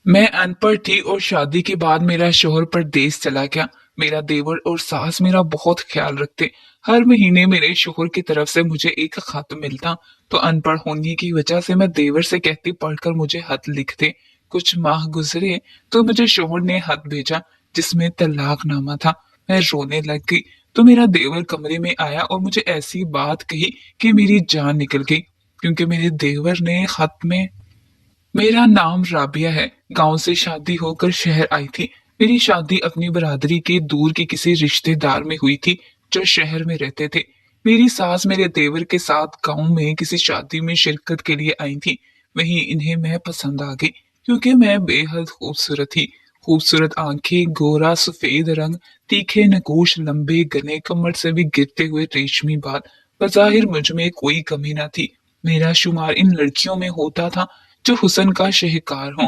मैं अनपढ़ थी और शादी के बाद मेरा शोहर परदेस चला गया। मेरा देवर और सास मेरा बहुत ख्याल रखते। हर महीने मेरे शोहर की तरफ से मुझे एक खत मिलता, तो अनपढ़ होने की वजह से मैं देवर से कहती पढ़कर मुझे खत लिख दे। कुछ माह गुजरे तो मुझे शोहर ने खत भेजा जिसमें तलाकनामा था। मैं रोने लग गई तो मेरा देवर कमरे में आया और मुझे ऐसी बात कही कि मेरी जान निकल गई, क्योंकि मेरे देवर ने खत में मेरा नाम राबिया है, गांव से शादी होकर शहर आई थी। मेरी शादी अपनी बरादरी के दूर के किसी रिश्तेदार में हुई थी जो शहर में रहते थे। मेरी सास मेरे देवर के साथ गांव में किसी शादी में शिरकत के लिए आई थी। वहीं इन्हें मैं पसंद आ गई क्योंकि मैं बेहद खूबसूरत थी। खूबसूरत आंखें, गोरा सफेद रंग, तीखे नकूश, लंबे गले, कमर से भी गिरते हुए रेशमी बाल। बज़ाहिर मुझ में कोई कमी न थी। मेरा शुमार इन लड़कियों में होता था जो हुस्न का शाहकार हों।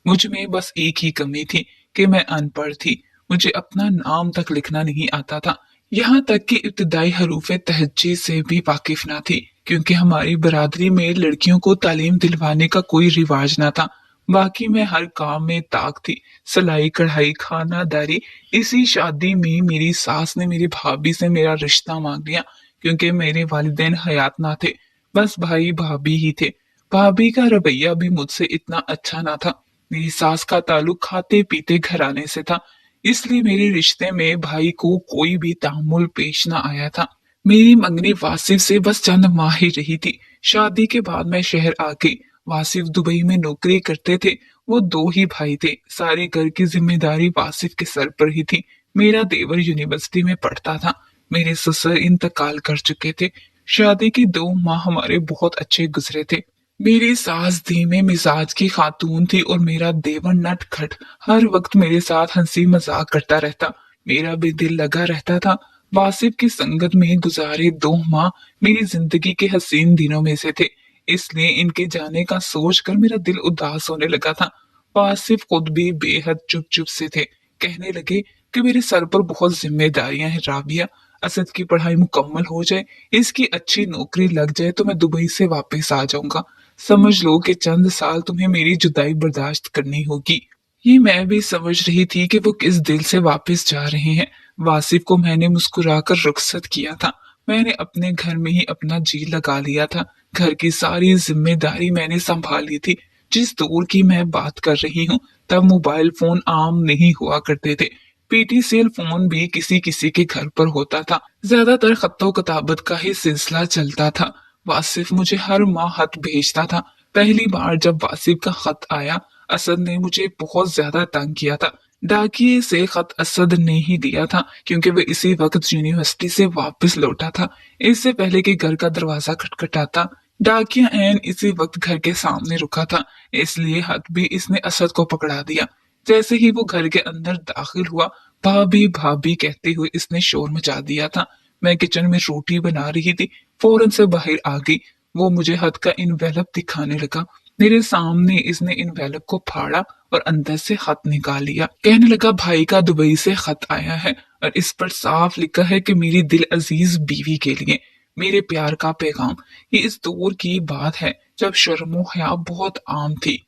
मुझ में बस एक ही कमी थी कि मैं अनपढ़ थी। मुझे अपना नाम तक लिखना नहीं आता था। यहाँ तक कि इब्तिदाई हरूफ तहज्जी से भी वाकिफ ना थी, क्योंकि हमारी बरादरी में लड़कियों को तालीम दिलवाने का कोई रिवाज ना था। बाकी मैं हर काम में ताक थी, सिलाई कढ़ाई, खानादारी। इसी शादी में मेरी सास ने मेरी भाभी से मेरा रिश्ता मांग लिया, क्योंकि मेरे वालिदैन हयात ना थे, बस भाई भाभी ही थे। भाभी का रवैया भी मुझसे इतना अच्छा ना था। मेरी सास का ताल्लुक खाते पीते घराने से था, इसलिए मेरे रिश्ते में भाई को कोई भी तामुल पेश ना आया था। मेरी मंगनी वासिफ से बस चंद माह ही रही थी। शादी के बाद मैं शहर आ गई। वासिफ दुबई में नौकरी करते थे। वो दो ही भाई थे। सारे घर की जिम्मेदारी वासिफ के सर पर ही थी। मेरा देवर यूनिवर्सिटी में पढ़ता था। मेरे ससुर इंतकाल कर चुके थे। शादी के 2 माह हमारे बहुत अच्छे गुजरे थे। मेरी सास धीमे मिजाज की खातून थी और मेरा देवर नटखट, हर वक्त मेरे साथ हंसी मजाक करता रहता। मेरा भी दिल लगा रहता था। वासिफ की संगत में गुजारे 2 माह मेरी जिंदगी के हसीन दिनों में से थे, इसलिए इनके जाने का सोचकर मेरा दिल उदास होने लगा था। वासिफ खुद भी बेहद चुप चुप से थे। कहने लगे कि मेरे सर पर बहुत जिम्मेदारियां हैं राबिया। असद की पढ़ाई मुकम्मल हो जाए, इसकी अच्छी नौकरी लग जाए तो मैं दुबई से वापस आ जाऊंगा। समझ लो कि चंद साल तुम्हें मेरी जुदाई बर्दाश्त करनी होगी। ये मैं भी समझ रही थी कि वो किस दिल से वापस जा रहे हैं। वासिफ को मैंने मुस्कुराकर रुखसत किया था। मैंने अपने घर में ही अपना जी लगा लिया था। घर की सारी जिम्मेदारी मैंने संभाल ली थी। जिस दौर की मैं बात कर रही हूँ, तब मोबाइल फोन आम नहीं हुआ करते थे। पीटीसीएल फोन भी किसी किसी के घर पर होता था। ज्यादातर खत्तो किताबत का ही सिलसिला चलता था। वासिफ मुझे हर माह खत भेजता था। पहली बार जब वासिफ का खत आया, असद ने मुझे बहुत ज्यादा तंग किया था। डाकिए से खत असद ने ही दिया था, क्योंकि वो इसी वक्त यूनिवर्सिटी से वापस लौटा था। इससे पहले कि घर का दरवाजा खटखटाता, डाकिया एन इसी वक्त घर के सामने रुका था, इसलिए खत भी इसने असद को पकड़ा दिया। जैसे ही वो घर के अंदर दाखिल हुआ, भाभी भाभी कहते हुए इसने शोर मचा दिया था। मैं किचन में रोटी बना रही थी, फौरन से बाहर आ गई। वो मुझे हद का इन्वेलप दिखाने लगा। मेरे सामने इसने इन्वेलप को फाड़ा और अंदर से खत निकाल लिया। कहने लगा, भाई का दुबई से खत आया है और इस पर साफ लिखा है कि मेरी दिल अजीज बीवी के लिए मेरे प्यार का पैगाम। ये इस दौर की बात है जब शर्मो हया बहुत आम थी।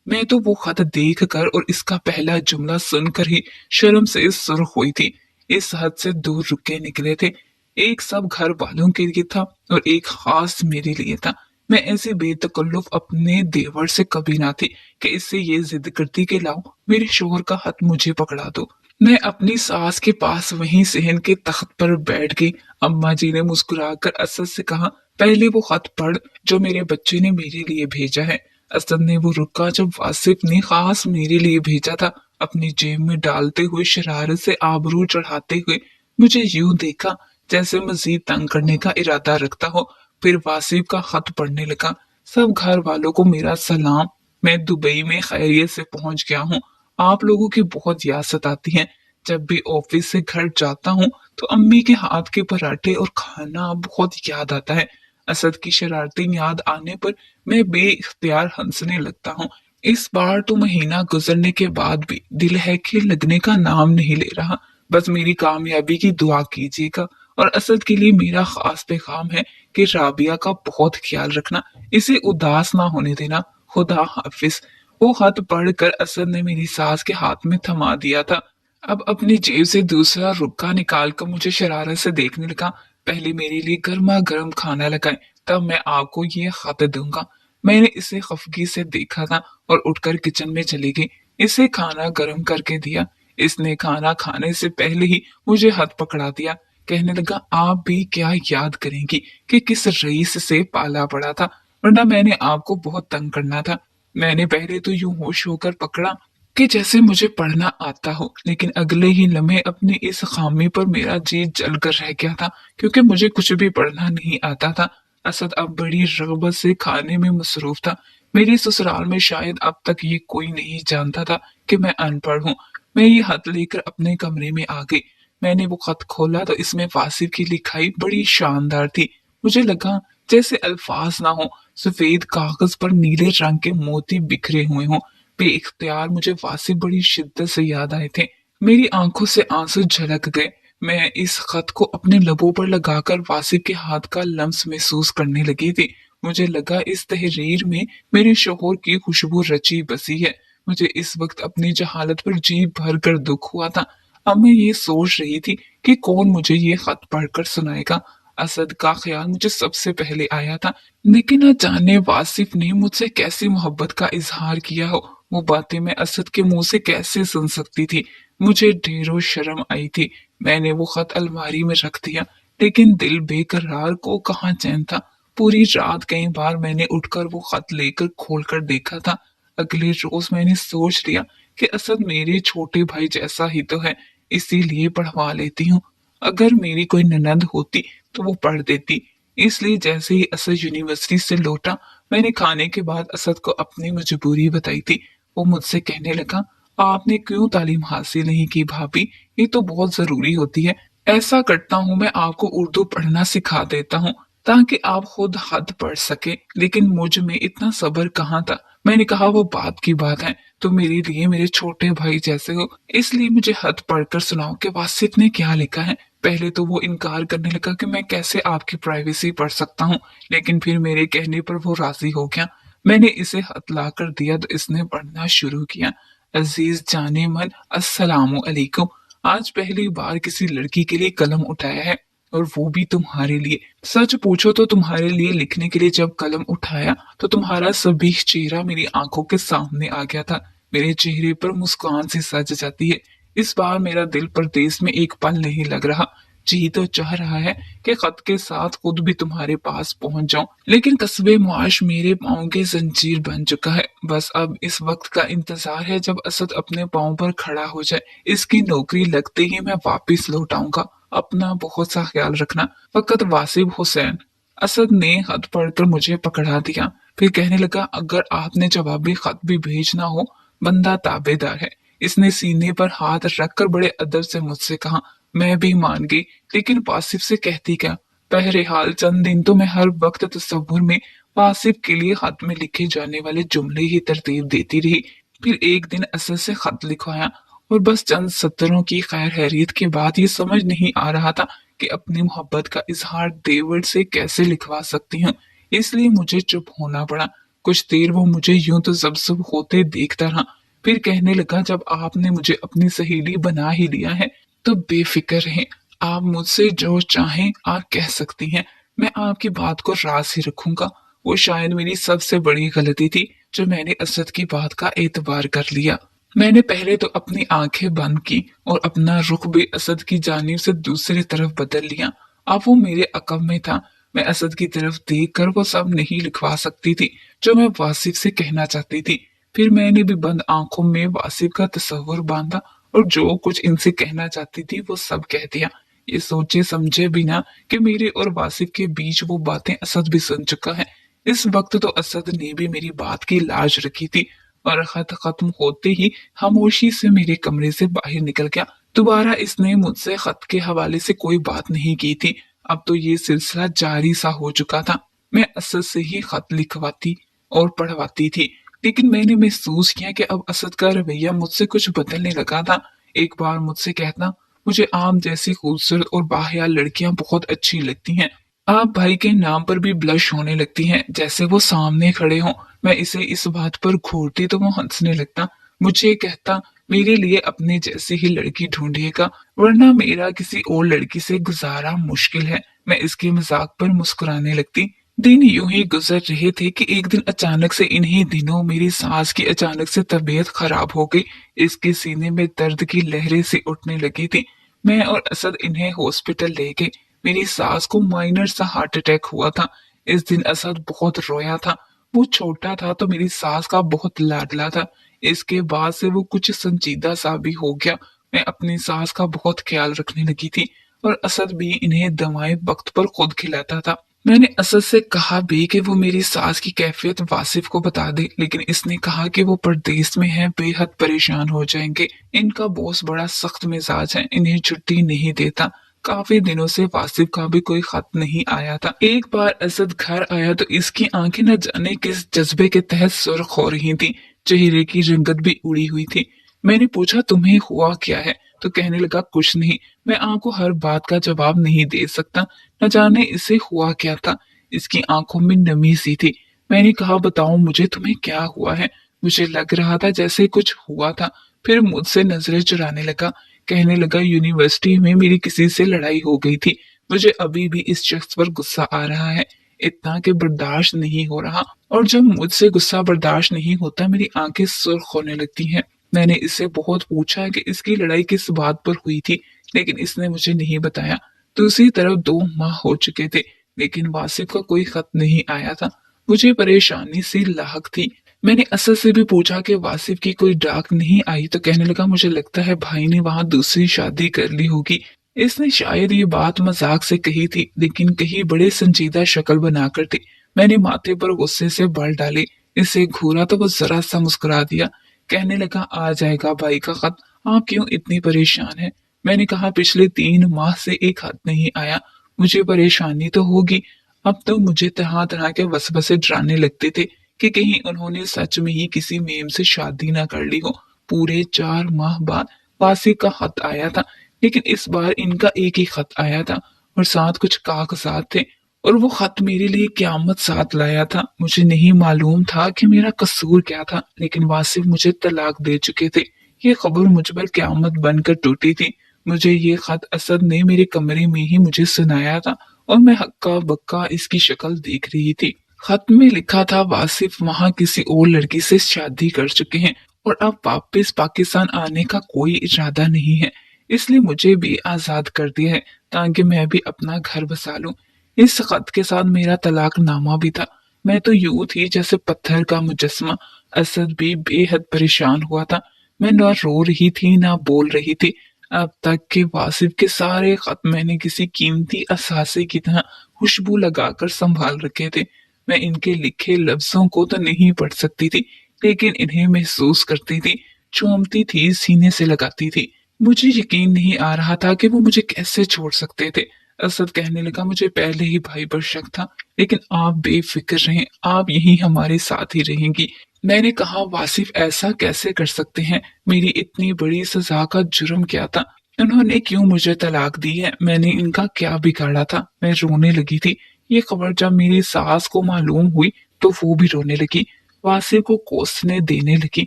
मैं तो वो खत देख कर और इसका पहला जुमला सुनकर ही शर्म से सुर्ख हुई थी। इस हद से 2 रुपये निकले थे। एक सब घर वालों के लिए था और एक खास मेरे लिए था। मैं ऐसी बेतकल्लुफ अपने देवर से कभी ना थी कि इससे ये जिद करती कि लाओ मेरे शोहर का हाथ मुझे पकड़ा दो। मैं अपनी सास के पास वहीं सहन के तख्त पर बैठ गई। अम्मा जी ने मुस्कुराकर असद से कहा, पहले वो खत पढ़ जो मेरे बच्चे ने मेरे लिए भेजा है। असद ने वो रुका जब वासिफ ने खास मेरे लिए भेजा था। अपनी जेब में डालते हुए शरारत से आबरू चढ़ाते हुए मुझे यूं देखा जैसे मजीद तंग करने का इरादा रखता हो। फिर वासिफ का खत पढ़ने लगा। सब घर वालों को मेरा सलाम। मैं दुबई में खैरियत से पहुंच गया हूँ। आप लोगों की बहुत याद सताती है। जब भी ऑफिस से घर जाता हूँ तो अम्मी के हाथ के पराठे और खाना बहुत याद आता है। असद की शरारतें याद आने पर मैं बेइख्तियार हंसने लगता हूँ। इस बार तो महीना गुजरने के बाद भी दिल है कि लगने का नाम नहीं ले रहा। बस मेरी कामयाबी की दुआ कीजिएगा। और असद के लिए मेरा खास पैगाम है कि राबिया का बहुत ख्याल रखना, इसे उदास ना होने देना। खुदा हाफिज। वो खत पढ़कर असद ने मेरी सास के हाथ में थमा दिया था। अब अपनी जेब से दूसरा रुक्का निकालकर मुझे शरारत से देखने लगा। पहले मेरे लिए गर्मा गर्म खाना लगाए, तब मैं आपको ये खत दूंगा। मैंने इसे खफगी से देखा था और उठकर किचन में चली गई। इसे खाना गर्म करके दिया। इसने खाना खाने से पहले ही मुझे हाथ पकड़ा दिया। कहने लगा, आप भी क्या याद करेंगी कि किस रईस से पाला पड़ा था, वरना मैंने आपको बहुत तंग करना था। मैंने पहले तो यूं होश होकर पकड़ा कि जैसे मुझे पढ़ना आता हो, लेकिन अगले ही लम्हे अपनी इस खामी पर मेरा जी जलकर रह गया था, क्योंकि मुझे कुछ भी पढ़ना नहीं आता था। असद अब बड़ी रगबत से खाने में मसरूफ था। मेरे ससुराल में शायद अब तक ये कोई नहीं जानता था कि मैं अनपढ़ हूँ। मैं ये खत लेकर अपने कमरे में आ गई। मैंने वो खत खोला तो इसमें वासिफ की लिखाई बड़ी शानदार थी। मुझे लगा जैसे अल्फाज ना हो, सफेद कागज पर नीले रंग के मोती बिखरे हुए हों। बेइख्तियार मुझे वासिफ बड़ी शिद्दत से याद आए थे। मेरी आंखों से आंसू झलक गए। मैं इस खत को अपने लबों पर लगाकर वासिफ के हाथ का लम्स महसूस करने लगी थी। मुझे लगा इस तहरीर में मेरे शोहर की खुशबू रची बसी है। मुझे इस वक्त अपनी जहालत पर जी भर कर दुख हुआ था। अब मैं ये सोच रही थी कि कौन मुझे ये खत पढ़कर सुनाएगा। असद का ख्याल मुझे सबसे पहले आया था, लेकिन न जाने वासिफ ने मुझसे कैसी मोहब्बत का इजहार किया हो। वो बातें मैं असद के मुंह से कैसे सुन सकती थी। मुझे ढेरों शर्म आई थी। मैंने वो खत अलमारी में रख दिया, लेकिन दिल बेकरार को कहाँ चैन था। पूरी रात कई बार मैंने उठकर वो खत लेकर खोलकर देखा था। अगले रोज मैंने सोच लिया कि असद मेरे छोटे भाई जैसा ही तो है, इसीलिए पढ़वा लेती हूँ। अगर मेरी कोई ननद होती तो वो पढ़ देती। इसलिए जैसे ही असद यूनिवर्सिटी से लौटा, मैंने खाने के बाद असद को अपनी मजबूरी बताई थी। वो मुझसे कहने लगा, आपने क्यों तालीम हासिल नहीं की भाभी, ये तो बहुत जरूरी होती है। ऐसा करता हूँ मैं आपको उर्दू पढ़ना सिखा देता हूँ ताकि आप खुद हद पढ़ सके। लेकिन मुझ में इतना सब्र कहाँ था। मैंने कहा, वो बात की बात है, तो मेरे लिए मेरे छोटे भाई जैसे हो, इसलिए मुझे हद पढ़कर सुनाओ कि वासिफ ने क्या लिखा है। पहले तो वो इनकार करने लगा कि मैं कैसे आपकी प्राइवेसी पढ़ सकता हूँ, लेकिन फिर मेरे कहने पर वो राजी हो गया। मैंने इसे हथ ला कर दिया तो इसने पढ़ना शुरू किया। अजीज जाने मन, अस्सलामु अलैकुम। आज पहली बार किसी लड़की के लिए कलम उठाया है, और वो भी तुम्हारे लिए। सच पूछो तो तुम्हारे लिए लिखने के लिए जब कलम उठाया तो तुम्हारा सभी चेहरा मेरी आंखों के सामने आ गया था। मेरे चेहरे पर मुस्कान सी सज जाती है। इस बार मेरा दिल परदेश में एक पल नहीं लग रहा। जी तो चाह रहा है कि खत के साथ खुद भी तुम्हारे पास पहुंच जाऊं, लेकिन कस्बे मुआश मेरे पाँव की जंजीर बन चुका है। बस अब इस वक्त का इंतजार है जब असद अपने पाँव पर खड़ा हो जाए। इसकी नौकरी लगते ही मैं वापिस लौट आऊंगा। अपना बहुत सा ख्याल रखना, फकत वासिफ हुसैन। असद ने खत पढ़कर मुझे पकड़ा दिया। फिर कहने लगा, अगर आपने जवाबी खत भी भेजना हो, बंदा ताबेदार है। इसने सीने पर हाथ रखकर बड़े अदब से मुझसे कहा। मैं भी मान गई, लेकिन वासिफ से कहती क्या। बहरहाल चंद दिन तो मैं हर वक्त तस्वुर में वासिफ के लिए खत में लिखे जाने वाले जुमले ही तरतीब देती रही। फिर एक दिन असद से खत लिखवाया, और बस चंद सत्रों की खैर हैरियत के बाद ये समझ नहीं आ रहा था कि अपनी मोहब्बत का इजहार देवर से कैसे लिखवा सकती हूँ। इसलिए मुझे चुप होना पड़ा। कुछ देर वो मुझे यूं तो जब होते देखता रहा। फिर कहने लगा, जब आपने मुझे अपनी सहेली बना ही लिया है तो बेफिक्र रहें। आप मुझसे जो चाहें आप कह सकती हैं। मैं आपकी बात को राज ही रखूंगा। वो शायद मेरी सबसे बड़ी गलती थी जो मैंने असद की बात का एतबार कर लिया। मैंने पहले तो अपनी आंखें बंद की और अपना रुख भी असद की जानिब से दूसरी तरफ बदल लिया। अब वो मेरे अकब में था। मैं असद की तरफ देखकर वो सब नहीं लिखवा सकती थी जो मैं वासिफ से कहना चाहती थी। फिर मैंने भी बंद आंखों में वासिफ का तस्वुर बांधा और जो कुछ इनसे कहना चाहती थी वो सब कह दिया। ये सोचे समझे बिना कि मेरे और वासिफ के बीच वो बातें असद भी सुन चुका है। इस वक्त तो असद ने भी मेरी बात की लाज रखी थी, और खत खत्म होते ही खामोशी से मेरे कमरे से बाहर निकल गया। दोबारा इसने मुझसे खत के हवाले से कोई बात नहीं की थी। अब तो ये सिलसिला जारी सा हो चुका था। मैं असद से ही खत लिखवाती और पढ़वाती थी, लेकिन मैंने महसूस किया कि अब असद का रवैया मुझसे कुछ बदलने लगा था। एक बार मुझसे कहता, मुझे आम जैसी खूबसूरत और बाहया लड़कियां बहुत अच्छी लगती हैं। आप भाई के नाम पर भी ब्लश होने लगती हैं, जैसे वो सामने खड़े हों। मैं इसे इस बात पर घूरती तो वो हंसने लगता। मुझे कहता, मेरे लिए अपने जैसी ही लड़की ढूंढिएगा, वरना मेरा किसी और लड़की से गुजारा मुश्किल है। मैं इसके मजाक पर मुस्कुराने लगती। दिन यूं ही गुजर रहे थे कि एक दिन अचानक से, इन्हीं दिनों मेरी सास की अचानक से तबीयत खराब हो गई। इसके सीने में दर्द की लहरें सी उठने लगी थी। मैं और असद इन्हें हॉस्पिटल ले गए। मेरी सास को माइनर सा हार्ट अटैक हुआ था। इस दिन असद बहुत रोया था। वो छोटा था तो मेरी सास का बहुत लाडला था। इसके बाद से वो कुछ संजीदा सा भी हो गया। मैं अपनी सास का बहुत ख्याल रखने लगी थी और असद भी इन्हें दवाएं वक्त पर खुद खिलाता था। मैंने असद से कहा भी कि वो मेरी सास की कैफियत वासिफ को बता दे, लेकिन इसने कहा कि वो परदेश में है, बेहद परेशान हो जाएंगे। इनका बॉस बड़ा सख्त मिजाज है, इन्हें छुट्टी नहीं देता। काफी दिनों से वासिफ का भी कोई खत नहीं आया था। एक बार असद घर आया तो इसकी आंखें न जाने किस जज्बे के तहत सुर्ख हो रही थी। चेहरे की रंगत भी उड़ी हुई थी। मैंने पूछा, तुम्हें हुआ क्या है? तो कहने लगा, कुछ नहीं। मैं आपको हर बात का जवाब नहीं दे सकता। न जाने इसे हुआ क्या था। इसकी आंखों में नमी सी थी। मैंने कहा, बताओ मुझे, तुम्हें क्या हुआ है? मुझे लग रहा था जैसे कुछ हुआ था। फिर मुझसे नजरें चुराने लगा। कहने लगा, यूनिवर्सिटी में मेरी किसी से लड़ाई हो गई थी। मुझे अभी भी इस शख्स पर गुस्सा आ रहा है, इतना कि बर्दाश्त नहीं हो रहा। और जब मुझसे गुस्सा बर्दाश्त नहीं होता, मेरी आंखें सुर्ख होने लगती हैं। मैंने इससे बहुत पूछा कि इसकी लड़ाई किस बात पर हुई थी, लेकिन इसने मुझे नहीं बताया। दूसरी तरफ 2 माह हो चुके थे, लेकिन वासिफ का कोई खत नहीं आया था। मुझे परेशानी सी लाहक थी। मैंने असद से भी पूछा कि वासिफ की कोई डाक नहीं आई, तो कहने लगा, मुझे लगता है भाई ने वहां दूसरी शादी कर ली होगी। इसने शायद ये बात मजाक से कही थी, लेकिन कही बड़े संजीदा शक्ल बनाकर थी। मैंने माथे पर गुस्से से बल डाले। इसे घूरा तो वो जरा सा मुस्कुरा दिया। कहने लगा, आ जाएगा भाई का खत, आप क्यों इतनी परेशान है? मैंने कहा, पिछले 3 माह से एक खत नहीं आया। मुझे परेशानी तो होगी। अब तो मुझे तरह तरह के वसवसे डराने लगते थे कि कहीं उन्होंने सच में ही किसी मेम से शादी ना कर ली हो। पूरे 4 माह बाद वासी का खत आया था, लेकिन इस बार इनका एक ही खत आया था और साथ कुछ कागजात थे। और वो खत मेरे लिए क्यामत साथ लाया था। मुझे नहीं मालूम था कि मेरा कसूर क्या था, लेकिन वासिफ मुझे तलाक दे चुके थे। ये खबर मुझ पर क्यामत बनकर टूटी थी। मुझे ये खत असद ने मेरे कमरे में ही मुझे सुनाया था और मैं हक्का बक्का इसकी शक्ल देख रही थी। खत में लिखा था, वासिफ वहां किसी और लड़की से शादी कर चुके हैं और अब वापस पाकिस्तान आने का कोई इरादा नहीं है, इसलिए मुझे भी आजाद कर दिया है ताकि मैं भी अपना घर बसा लूं। इस खत के साथ मेरा तलाकनामा भी था। मैं तो यूं थी जैसे पत्थर का मुजस्मा। असद भी बेहद परेशान हुआ था। मैं ना रो रही थी ना बोल रही थी। अब तक के वासिफ के सारे खत मैंने किसी कीमती असासे की तरह खुशबू लगाकर संभाल रखे थे। मैं इनके लिखे लफ्जों को तो नहीं पढ़ सकती थी, लेकिन इन्हें महसूस करती थी, चूमती थी, सीने से लगाती थी। मुझे यकीन नहीं आ रहा था कि वो मुझे कैसे छोड़ सकते थे। असद कहने लगा, मुझे पहले ही भाई पर शक था, लेकिन आप बेफिक्र रहें, आप यहीं हमारे साथ ही रहेंगी। मैंने कहा, वासिफ ऐसा कैसे कर सकते हैं? मेरी इतनी बड़ी सजा का जुर्म क्या था? उन्होंने क्यों मुझे तलाक दी है? मैंने इनका क्या बिगाड़ा था? मैं रोने लगी थी। ये खबर जब मेरी सास को मालूम हुई तो वो भी रोने लगी, वासिफ को कोसने देने लगी।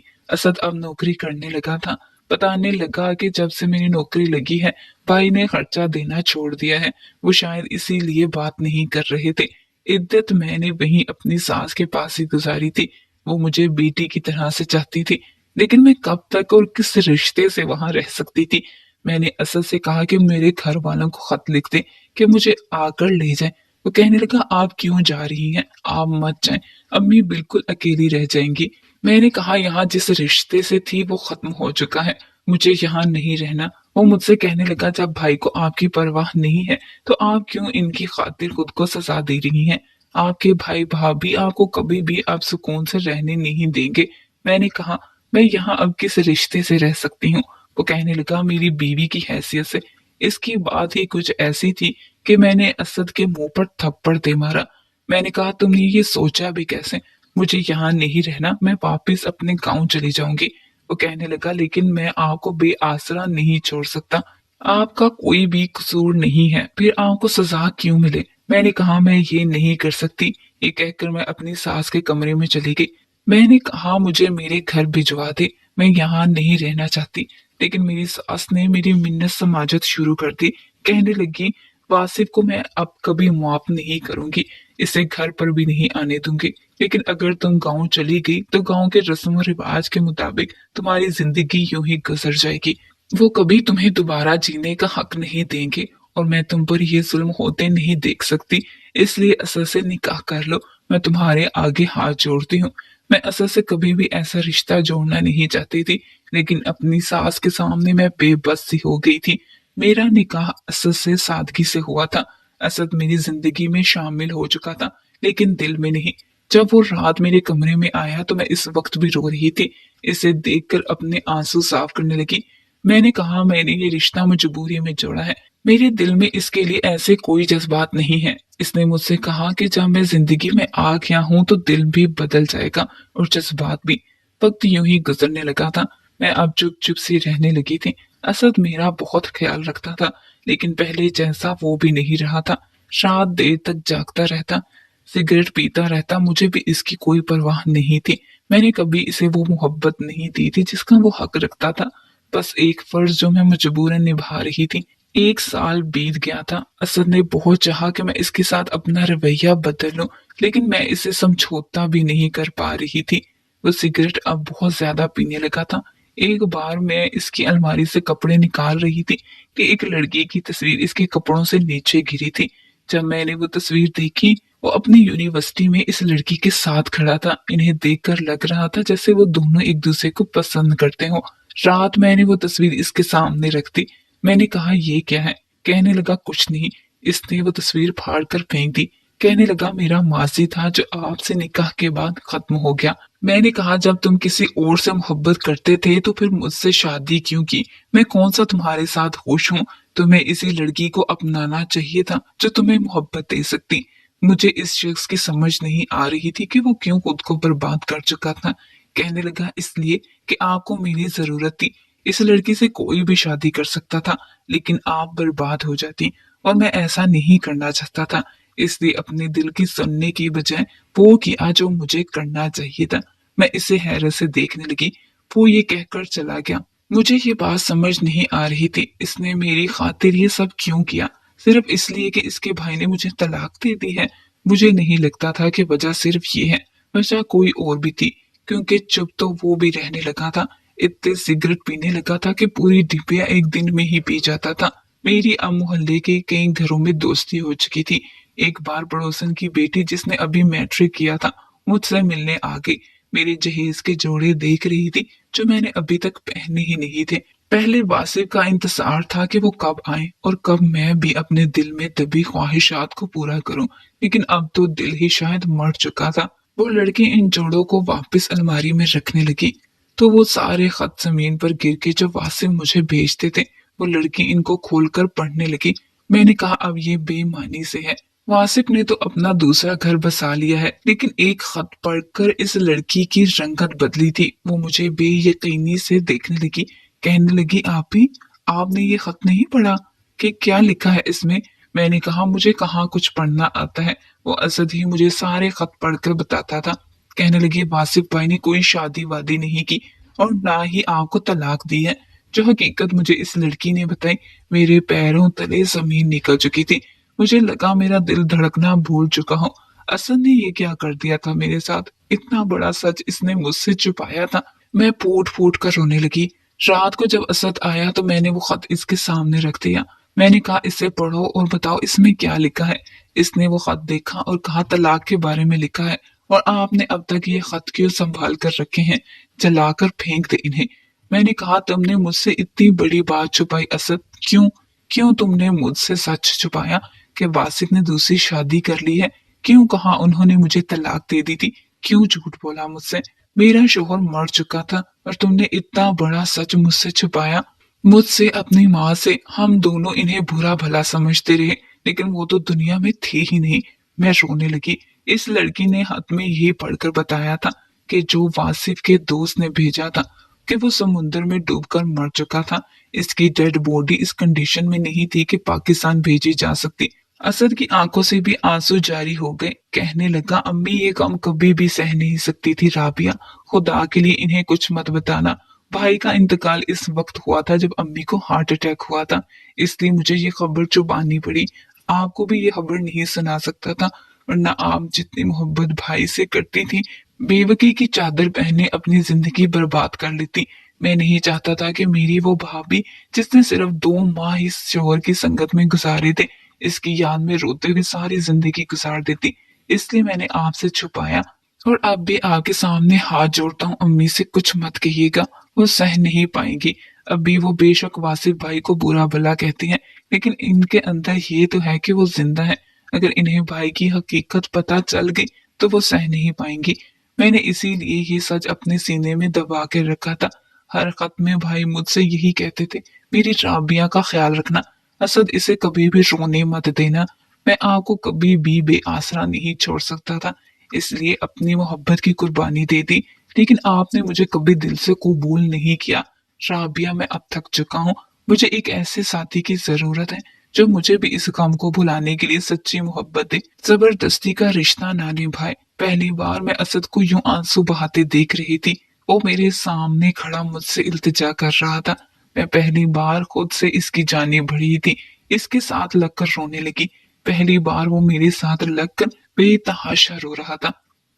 असद अब नौकरी करने लगा था। बताने लगा कि जब से मेरी नौकरी लगी है, भाई ने खर्चा देना छोड़ दिया है। वो शायद इसीलिए बात नहीं कर रहे थे। इद्दत मैंने वहीं अपनी सास के पास ही गुजारी थी। वो मुझे बेटी की तरह से चाहती थी, लेकिन मैं कब तक और किस रिश्ते से वहां रह सकती थी? मैंने असद से कहा कि मेरे घर वालों को खत लिख दे कि मुझे आकर ले जाए। वो कहने लगा, आप क्यों जा रही हैं? आप मत जाएं, अम्मी बिल्कुल अकेली रह जाएंगी। मैंने कहा, यहाँ जिस रिश्ते से थी वो खत्म हो चुका है, मुझे यहाँ नहीं रहना। वो मुझसे कहने लगा, जब भाई को आपकी परवाह नहीं है तो आप क्यों इनकी खातिर खुद को सजा दे रही हैं? आपके भाई भाभी आपको कभी भी आप सुकून से रहने नहीं देंगे। मैंने कहा, मैं यहाँ अब किस रिश्ते से रह सकती हूँ? वो कहने लगा, मेरी बीवी की हैसियत से। इसकी बात ही कुछ ऐसी थी कि मैंने असद के मुंह पर थप्पड़ दे मारा। मैंने कहा, तुमने ये सोचा भी कैसे? मुझे यहाँ नहीं रहना, मैं वापस अपने गांव चली जाऊंगी। वो कहने लगा, लेकिन मैं आपको बेआसरा नहीं छोड़ सकता। आपका कोई भी कसूर नहीं है, फिर आपको सजा क्यों मिले? मैंने कहा मैं ये नहीं कर सकती। ये कहकर मैं अपनी सास के कमरे में चली गई। मैंने कहा मुझे मेरे घर भिजवा दे, मैं यहाँ नहीं रहना चाहती। लेकिन मेरी सास ने मेरी मिन्नत समाजत शुरू कर दी। कहने लगी, वासिफ को मैं अब कभी माफ नहीं करूंगी, इसे घर पर भी नहीं आने दूंगी। लेकिन अगर तुम गांव चली गई तो गांव के रस्म और रिवाज के मुताबिक तुम्हारी जिंदगी यूं ही गुजर जाएगी। वो कभी तुम्हें दोबारा जीने का हक नहीं देंगे और मैं तुम पर ये जुल्म होते नहीं देख सकती। इसलिए असद से निकाह कर लो, मैं तुम्हारे आगे हाथ जोड़ती हूँ। मैं असद से कभी भी ऐसा रिश्ता जोड़ना नहीं चाहती थी, लेकिन अपनी सास के सामने मैं बेबस सी हो गई थी। मेरा निकाह असद से सादगी से हुआ था। असद मेरी जिंदगी में शामिल हो चुका था, लेकिन दिल में नहीं। जब वो रात मेरे कमरे में आया तो मैं इस वक्त भी रो रही थी। इसे देखकर अपने आंसू साफ करने लगी। मैंने कहा मैंने ये रिश्ता मजबूरी में जोड़ा है, मेरे दिल में इसके लिए ऐसे कोई जज्बात नहीं है। इसने मुझसे कहा कि जब मैं जिंदगी में आ गया हूं तो दिल भी बदल जाएगा और जज्बात भी। वक्त यूं ही गुजरने लगा था। मैं अब चुप चुप सी रहने लगी थी। असद मेरा बहुत ख्याल रखता था, लेकिन पहले जैसा वो भी नहीं रहा था। रात देर तक जागता रहता, सिगरेट पीता रहता। मुझे भी इसकी कोई परवाह नहीं थी। मैंने कभी इसे वो मोहब्बत नहीं दी थी जिसका वो हक रखता था। बस एक फर्ज जो मैं मजबूरन निभा रही थी। 1 साल बीत गया था। असद ने बहुत चाहा कि मैं इसके साथ अपना रवैया बदल लूं, लेकिन मैं इसे समझौता भी नहीं कर पा रही थी। वो सिगरेट अब बहुत ज्यादा पीने लगा था। एक बार मैं इसकी अलमारी से कपड़े निकाल रही थी कि एक लड़की की तस्वीर इसके कपड़ों से नीचे गिरी थी। जब मैंने वो तस्वीर देखी, वो अपनी यूनिवर्सिटी में इस लड़की के साथ खड़ा था। इन्हें देखकर लग रहा था जैसे वो दोनों एक दूसरे को पसंद करते हो। रात मैंने वो तस्वीर इसके सामने रख दी। मैंने कहा ये क्या है? कहने लगा कुछ नहीं। इसने वो तस्वीर फाड़ कर फेंक दी। कहने लगा मेरा माजी था जो आपसे निकाह के बाद खत्म हो गया। मैंने कहा जब तुम किसी और से मोहब्बत करते थे तो फिर मुझसे शादी क्यों की? मैं कौन सा तुम्हारे साथ खुश हूँ? तुम्हें इसी लड़की को अपनाना चाहिए था जो तुम्हें मोहब्बत दे सकती। मुझे इस शख्स की समझ नहीं आ रही थी कि वो क्यों खुद को बर्बाद कर चुका था। कहने लगा इसलिए कि आपको मेरी जरूरत थी। इस लड़की से कोई भी शादी कर सकता था, लेकिन आप बर्बाद हो जाती और मैं ऐसा नहीं करना चाहता था। इसलिए अपने दिल की सुनने की बजाय वो किया जो मुझे करना चाहिए था। मैं इसे हैरत से देखने लगी। वो ये कहकर चला गया। मुझे ये बात समझ नहीं आ रही थी, इसने मेरी खातिर ये सब क्यों किया? सिर्फ इसलिए कि इसके भाई ने मुझे तलाक दे दी है? मुझे नहीं लगता था कि वजह सिर्फ ये है। वजह कोई और भी थी, क्योंकि चुप तो वो भी रहने लगा था। इतने सिगरेट पीने लगा था कि पूरी डिबिया एक दिन में ही पी जाता था। मेरी अब मोहल्ले के कई घरों में दोस्ती हो चुकी थी। एक बार पड़ोसन की बेटी जिसने अभी मैट्रिक किया था मुझसे मिलने आ गई। मेरे जहेज के जोड़े देख रही थी जो मैंने अभी तक पहने ही नहीं थे। पहले वासिफ का इंतजार था कि वो कब आए और कब मैं भी अपने दिल में दबी ख्वाहिशात को पूरा करूं, लेकिन अब तो दिल ही शायद मर चुका था। वो लड़की इन जोड़ों को वापस अलमारी में रखने लगी तो वो सारे खत जमीन पर गिर के जो वासिफ मुझे भेजते थे, वो लड़की इनको खोलकर पढ़ने लगी। मैंने कहा अब ये बेईमानी से है। वासिफ ने तो अपना दूसरा घर बसा लिया है, लेकिन एक खत पढ़कर इस लड़की की रंगत बदली थी। वो मुझे बेयकीनी से देखने लगी। कहने लगी आप भी, आपने ये खत नहीं पढ़ा कि क्या लिखा है इसमें? मैंने कहा मुझे कहाँ कुछ पढ़ना आता है। वो असद ही मुझे सारे खत पढ़कर बताता था। कहने लगी वासिफ भाई ने कोई शादी वादी नहीं की और ना ही आपको तलाक दी है। जो हकीकत मुझे इस लड़की ने बताई, मेरे पैरों तले जमीन निकल चुकी थी। मुझे लगा मेरा दिल धड़कना भूल चुका हूँ। असद ने ये क्या कर दिया था मेरे साथ? इतना बड़ा सच इसने मुझसे छुपाया था। मैं फूट फूट कर रोने लगी। रात को जब असद आया तो मैंने वो खत इसके सामने रख दिया। मैंने कहा इसे पढ़ो और बताओ इसमें क्या लिखा है। इसने वो खत देखा और कहा तलाक के बारे में लिखा है और आपने अब तक ये खत क्यों संभाल कर रखे हैं? जलाकर फेंक दे इन्हें। मैंने कहा तुमने मुझसे इतनी बड़ी बात छुपाई असद, क्यों? क्यों तुमने मुझसे सच छुपाया कि वासिफ ने दूसरी शादी कर ली है? क्यों कहा उन्होंने मुझे तलाक दे दी थी? क्यों झूठ बोला मुझसे? मेरा शोहर मर चुका था और तुमने इतना बड़ा सच मुझसे छुपाया। मुझसे, अपनी माँ से। हम दोनों इन्हें बुरा भला समझते रहे, लेकिन वो तो दुनिया में थी ही नहीं। मैं रोने लगी। इस लड़की ने हाथ में ये पढ़कर बताया था कि जो वासिफ के दोस्त ने भेजा था कि वो समुद्र में डूबकर मर चुका था। इसकी डेड बॉडी इस कंडीशन में नहीं थी कि पाकिस्तान भेजी जा सकती। असद की आंखों से भी आंसू जारी हो गए। कहने लगा, अम्मी ये गम कभी भी सह नहीं सकती थी राबिया, खुदा के लिए इन्हें कुछ मत बताना। भाई का इंतकाल इस वक्त हुआ था जब अम्मी को हार्ट अटैक हुआ था, इसलिए मुझे ये खबर छुपानी पड़ी। आपको भी ये खबर नहीं सुना सकता था, वरना आप जितनी मोहब्बत भाई से करती थी, बेवकी की चादर पहने अपनी जिंदगी बर्बाद कर लेती। मैं नहीं चाहता था कि मेरी वो भाभी, जिसने सिर्फ 2 माह इस शोहर की संगत में गुजारे थे, इसकी याद में रोते हुए सारी जिंदगी गुजार देती। इसलिए मैंने आपसे छुपाया। और अब भी आपके सामने हाथ जोड़ता हूँ, अम्मी से कुछ मत कहिएगा, वो सह नहीं पाएंगी। अभी वो बेशक वासिफ भाई को बुरा भला कहती हैं, लेकिन इनके अंदर ये तो है कि वो जिंदा है। अगर इन्हें भाई की हकीकत पता चल गई तो वो सह नहीं पाएंगी। मैंने इसीलिए ये सच अपने सीने में दबा के रखा था। हर खत में भाई मुझसे यही कहते थे, मेरी राबिया का ख्याल रखना, असद इसे कभी भी रोने मत देना। मैं आपको कभी भी बेआसरा नहीं छोड़ सकता था, इसलिए अपनी मोहब्बत की कुर्बानी दे दी, लेकिन आपने मुझे कभी दिल से कबूल नहीं किया। राबिया, मैं अब थक चुका हूँ। मुझे एक ऐसे साथी की जरूरत है जो मुझे भी इस काम को भुलाने के लिए सच्ची मोहब्बत दे, जबरदस्ती का रिश्ता ना निभाए। पहली बार मैं असद को यूं आंसू बहाते देख रही थी। वो मेरे सामने खड़ा मुझसे इल्तिजा कर रहा था। मैं पहली बार खुद से इसकी जानी बढ़ी थी, इसके साथ लगकर रोने लगी। पहली बार वो मेरे साथ लगकर बेतहाशा रो रहा था,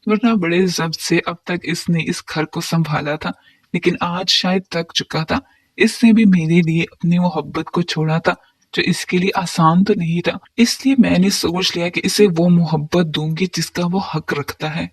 वरना बड़े जब्त से अब तक इसने इस घर को संभाला था, लेकिन आज शायद थक चुका था। इसने भी मेरे लिए अपनी मोहब्बत को छोड़ा था, जो इसके लिए आसान तो नहीं था। इसलिए मैंने सोच लिया कि इसे वो मोहब्बत दूंगी जिसका वो हक रखता है।